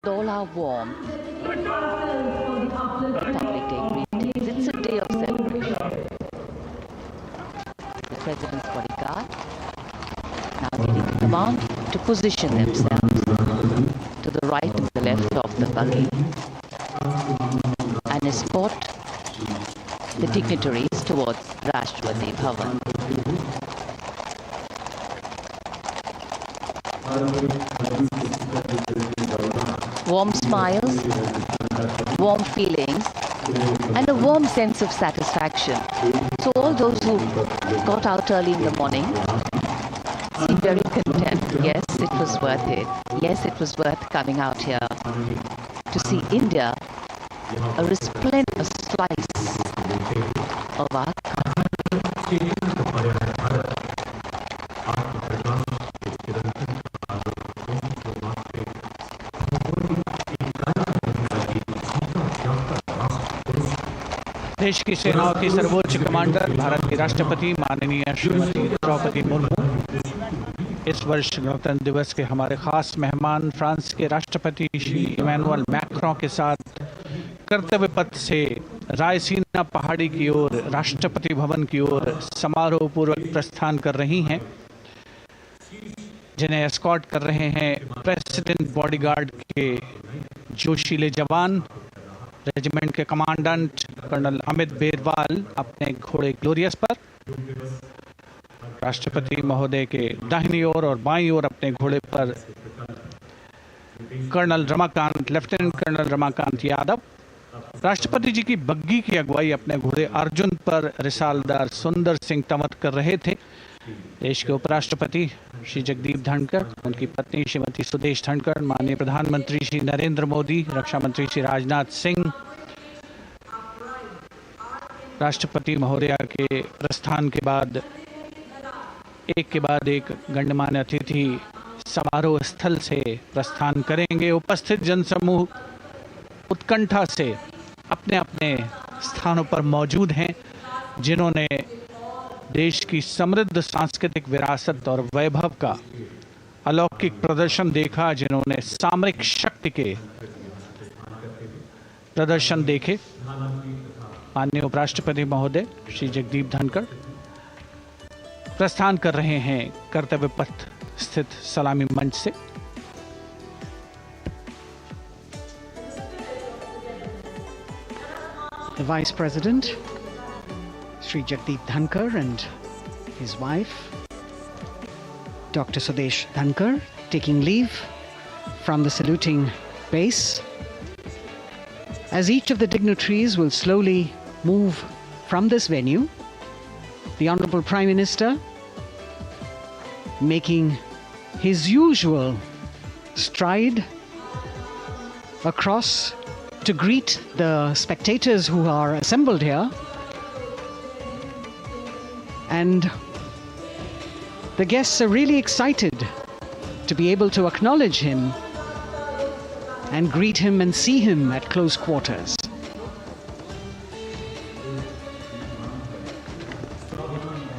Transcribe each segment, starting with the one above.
all our warmth, Republic Day greetings. It's a day of celebration. The President's bodyguard now getting the command to position themselves to the right and the left of the buggy and escort the dignitaries towards Rashtrapati Bhavan. Warm smiles, warm feelings, and a warm sense of satisfaction. So all those who got out early in the morning seem very content. Yes, it was worth it. Yes, it was worth coming out here to see India, a resplendent slice of our country. देश की सेनाओं की सर्वोच्च commander Bharat की राष्ट्रपति माननीय श्रीमती द्रौपदी मुर्मू, इस वर्ष गणतंत्र दिवस के हमारे खास मेहमान फ्रांस के राष्ट्रपति श्री इमैनुअल मैक्रों के साथ कर्तव्य पथ से रायसीना पहाड़ी की ओर राष्ट्रपति भवन की ओर समारोह पूर्वक प्रस्थान कर रही हैं, जिन्हें एस्कॉर्ट कर रहे हैं प्रेसिडेंट बॉडीगार्ड के जोशीले जवान, रेजिमेंट के कमांडेंट कर्नल अमित बेरवाल अपने घोड़े ग्लोरियस पर, राष्ट्रपति महोदय के दाहिनी ओर और बाईं ओर अपने घोड़े पर colonel Ramakant, lieutenant colonel Ramakant Yadav, राष्ट्रपति जी की बग्गी की अगुवाई अपने घोड़े अर्जुन पर रिसालदार सुंदर सिंह तमत कर रहे थे। देश के उपराष्ट्रपति श्री जगदीप धनखड़, उनकी पत्नी श्रीमती सुदेश धनखड़, माननीय प्रधानमंत्री श्री नरेंद्र मोदी, रक्षा मंत्री श्री राजनाथ सिंह, राष्ट्रपति महोदया के प्रस्थान के बाद एक के बाद एक गण्यमान्य अतिथि समारोह स्थल से प्रस्थान करेंगे। उपस्थित जनसमूह उत्कंठा से अपने अपने स्थानों पर मौजूद हैं, जिन्होंने देश की समृद्ध सांस्कृतिक विरासत और वैभव का अलौकिक प्रदर्शन देखा, जिन्होंने सामरिक शक्ति के प्रदर्शन देखे। माननीय उपराष्ट्रपति महोदय श्री जगदीप धनखड़ प्रस्थान कर रहे हैं कर्तव्य पथ स्थित सलामी मंच से। The Vice President, Sri Jagdeep Dhankar, and his wife, Dr. Sudesh Dhankar, taking leave from the saluting base. As each of the dignitaries will slowly move from this venue, the Honorable Prime Minister making his usual stride across to greet the spectators who are assembled here, and the guests are really excited to be able to acknowledge him and greet him and see him at close quarters.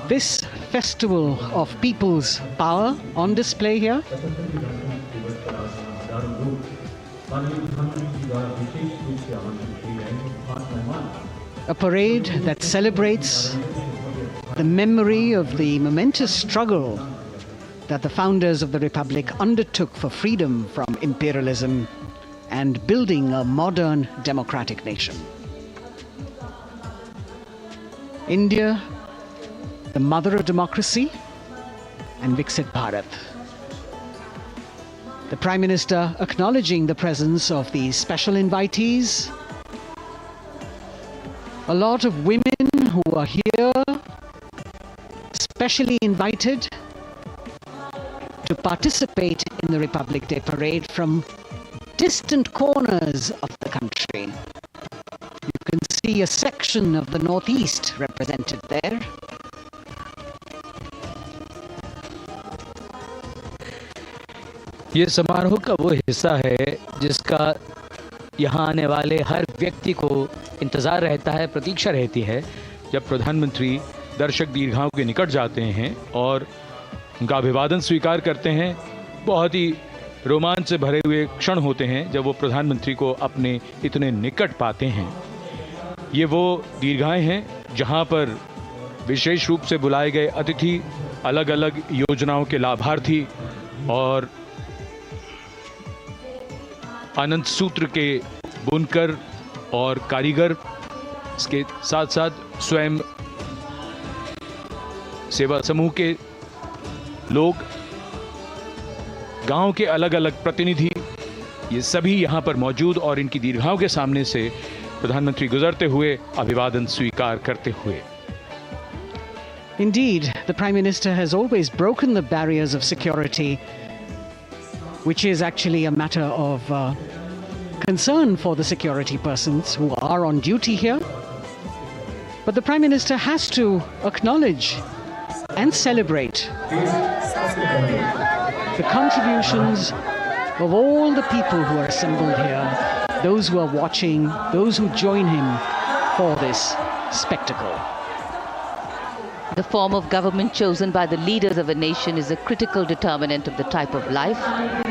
This festival of people's power on display here, a parade that celebrates the memory of the momentous struggle that the founders of the Republic undertook for freedom from imperialism and building a modern democratic nation. India, the mother of democracy, and Viksit Bharat. The Prime Minister acknowledging the presence of these special invitees, a lot of women who are here, specially invited to participate in the Republic Day Parade from distant corners of the country. You can see a section of the Northeast represented there. ये समारोह का वो हिस्सा है जिसका यहाँ आने वाले हर व्यक्ति को इंतज़ार रहता है, प्रतीक्षा रहती है, जब प्रधानमंत्री दर्शक दीर्घाओं के निकट जाते हैं और उनका अभिवादन स्वीकार करते हैं। बहुत ही रोमांच से भरे हुए क्षण होते हैं जब वो प्रधानमंत्री को अपने इतने निकट पाते हैं। ये वो दीर्घाएं हैं जहां पर विशेष रूप से बुलाए गए अतिथि, अलग अलग योजनाओं के लाभार्थी और आनंद सूत्र के बुनकर और कारीगर, इसके साथ साथ स्वयं सेवा समूह के लोग, गांव के अलग अलग प्रतिनिधि, ये सभी यहां पर मौजूद और इनकी दीर्घाओं के सामने से प्रधानमंत्री गुजरते हुए अभिवादन स्वीकार करते हुए। Indeed, the Prime Minister has always broken the barriers of security, which is actually a matter of concern for the security persons who are on duty here. But the Prime Minister has to acknowledge and celebrate the contributions of all the people who are assembled here, those who are watching, those who join him for this spectacle. The form of government chosen by the leaders of a nation is a critical determinant of the type of life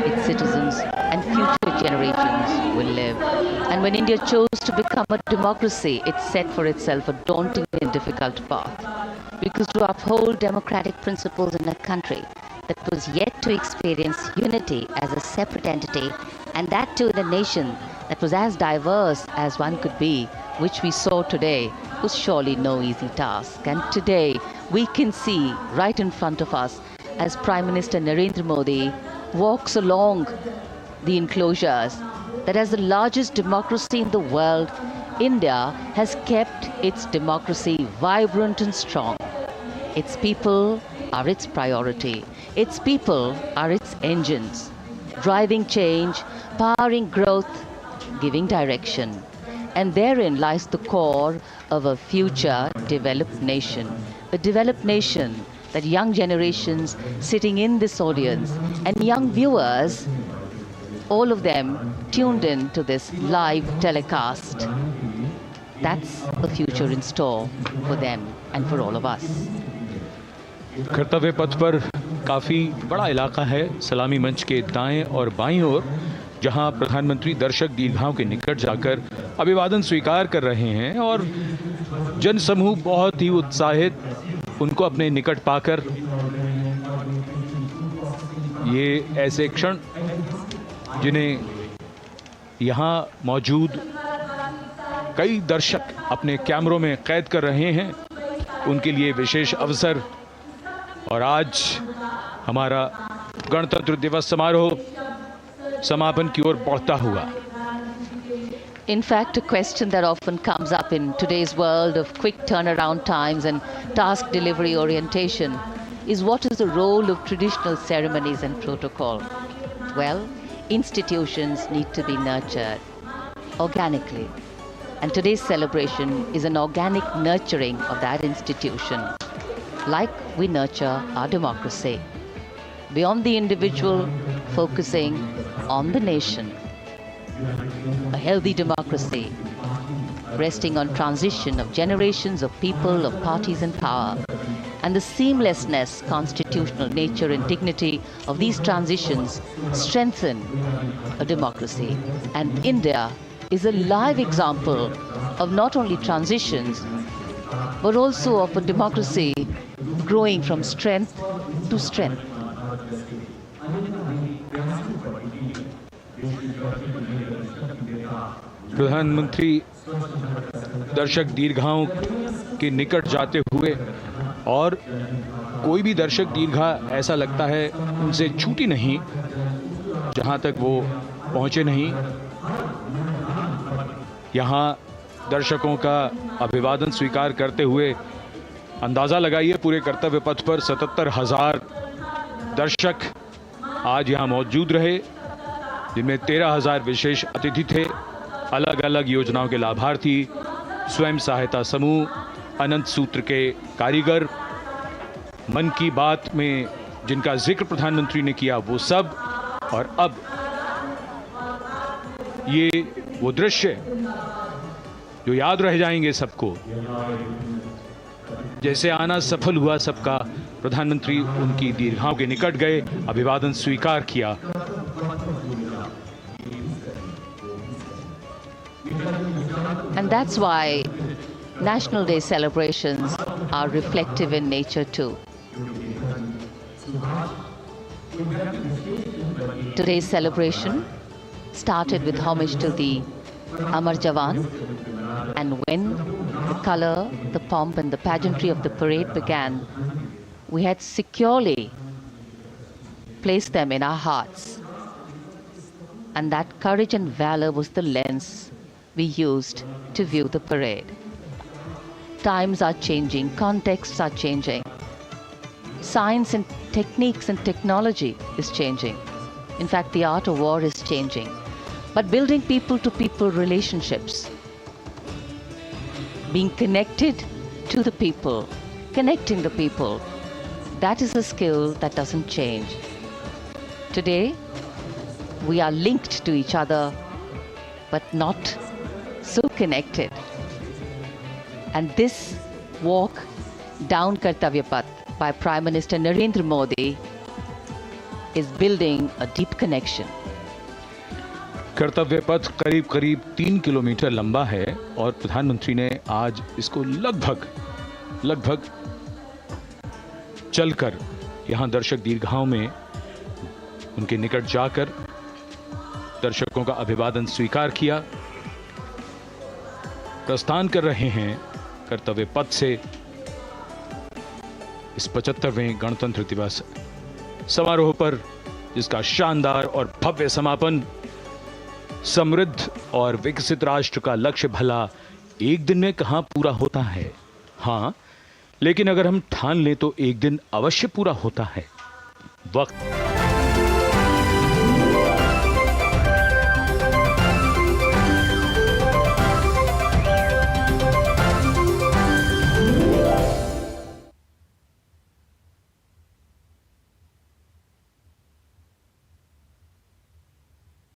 its citizens and future generations will live. And when India chose to become a democracy, it set for itself a daunting and difficult path. Because to uphold democratic principles in a country that was yet to experience unity as a separate entity, and that too in a nation that was as diverse as one could be, which we saw today, was surely no easy task. And today we can see right in front of us as Prime Minister Narendra Modi walks along the enclosures that as the largest democracy in the world, India has kept its democracy vibrant and strong. Its people are its priority. Its people are its engines, driving change, powering growth, giving direction. And therein lies the core of a future developed nation. The developed nation that young generations sitting in this audience and young viewers, all of them tuned in to this live telecast. That's the future in store for them and for all of us. कर्तव्य पथ पर काफ़ी बड़ा इलाका है, सलामी मंच के दाएं और बाईं ओर, जहां प्रधानमंत्री दर्शक दीर्घाओं के निकट जाकर अभिवादन स्वीकार कर रहे हैं और जनसमूह बहुत ही उत्साहित उनको अपने निकट पाकर, ये ऐसे क्षण जिन्हें यहाँ मौजूद कई दर्शक अपने कैमरों में कैद कर रहे हैं, उनके लिए विशेष अवसर। और आज हमारा गणतंत्र दिवस समारोह समापन की ओर बढ़ता हुआ। In fact, a question that often comes up in today's world of quick turnaround times and task delivery orientation is what is the role of traditional ceremonies and protocol? Well, institutions need to be nurtured organically. And today's celebration is an organic nurturing of that institution, like we nurture our democracy. Beyond the individual, focusing on the nation. A healthy democracy, resting on transition of generations of people, of parties and power, and the seamlessness, constitutional nature and dignity of these transitions strengthen a democracy. And India is a live example of not only transitions, but also of a democracy growing from strength to strength. प्रधानमंत्री दर्शक दीर्घाओं के निकट जाते हुए, और कोई भी दर्शक दीर्घा ऐसा लगता है उनसे छूटी नहीं जहां तक वो पहुंचे नहीं। यहाँ दर्शकों का अभिवादन स्वीकार करते हुए अंदाज़ा लगाइए, पूरे कर्तव्य पथ पर 77,000 दर्शक आज यहाँ मौजूद रहे, जिनमें 13,000 विशेष अतिथि थे, अलग अलग योजनाओं के लाभार्थी, स्वयं सहायता समूह, अनंत सूत्र के कारीगर, मन की बात में जिनका जिक्र प्रधानमंत्री ने किया वो सब। और अब ये वो दृश्य जो याद रह जाएंगे सबको, जैसे आना सफल हुआ सबका, प्रधानमंत्री उनकी दीर्घाओं के निकट गए, अभिवादन स्वीकार किया And that's why National Day celebrations are reflective in nature too. Today's celebration started with homage to the Amar Jawan, and when the color, the pomp and the pageantry of the parade began, we had securely placed them in our hearts. And that courage and valor was the lens we used to view the parade. Times are changing, contexts are changing. Science and techniques and technology is changing. In fact, the art of war is changing. But building people-to-people relationships, being connected to the people, connecting the people, that is a skill that doesn't change. Today, we are linked to each other, but not so connected. And this walk down Kartavya Path by Prime Minister Narendra Modi is building a deep connection. कर्तव्य पथ करीब करीब 3 kilometre लंबा है और प्रधानमंत्री ने आज इसको लगभग चलकर यहां दर्शक दीर्घाओं में उनके निकट जाकर दर्शकों का अभिवादन स्वीकार किया। प्रस्थान कर रहे हैं कर्तव्य पथ से इस 75वें गणतंत्र दिवस समारोह पर, जिसका शानदार और भव्य समापन समृद्ध और विकसित राष्ट्र का लक्ष्य भला एक दिन में कहां पूरा होता है। हां, लेकिन अगर हम ठान लें तो एक दिन अवश्य पूरा होता है। वक्त